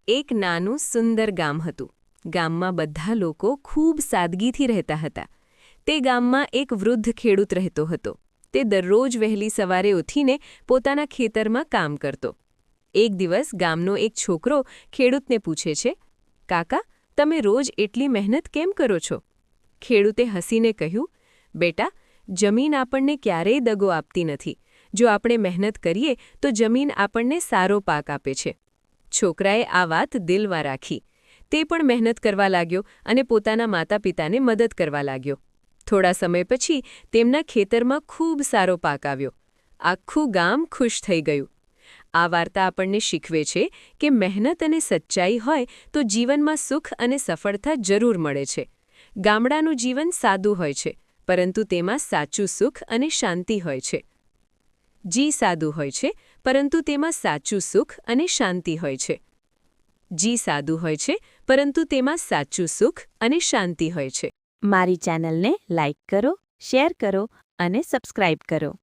એક નાનું સુંદર ગામ હતું. ગામમાં બધા લોકો ખૂબ સાદગીથી રહેતા હતા. તે ગામમાં એક વૃદ્ધ ખેડૂત રહેતો હતો. તે દરરોજ વહેલી સવારે ઉઠીને પોતાના ખેતરમાં કામ કરતો. એક દિવસ ગામનો એક છોકરો ખેડૂતને પૂછે છે, કાકા, તમે રોજ એટલી મહેનત કેમ કરો છો? ખેડૂતે હસીને કહ્યું, બેટા, જમીન આપણને ક્યારેય દગો આપતી નથી. જો આપણે મહેનત કરીએ તો જમીન આપણને સારો પાક આપે છે. છોકરાએ આ વાત દિલમાં રાખી. તે પણ મહેનત કરવા લાગ્યો અને પોતાના માતા-પિતાને મદદ કરવા લાગ્યો. થોડા સમય પછી તેમના ખેતરમાં ખૂબ સારો પાક આવ્યો. આખું ગામ ખુશ થઈ ગયું. આ વાર્તા આપણને શીખવે છે કે મહેનત અને સચ્ચાઈ હોય તો જીવનમાં સુખ અને સફળતા જરૂર મળે છે. ગામડાનું જીવન સાદું હોય છે, પરંતુ તેમાં સાચું સુખ અને શાંતિ હોય છે. જી સાદું હોય છે, પરંતુ તેમાં સાચું સુખ અને શાંતિ હોય છે. જી સાદું હોય છે, પરંતુ તેમાં સાચું સુખ અને શાંતિ હોય છે. મારી ચેનલને લાઇક કરો, શેર કરો અને સબસ્ક્રાઇબ કરો.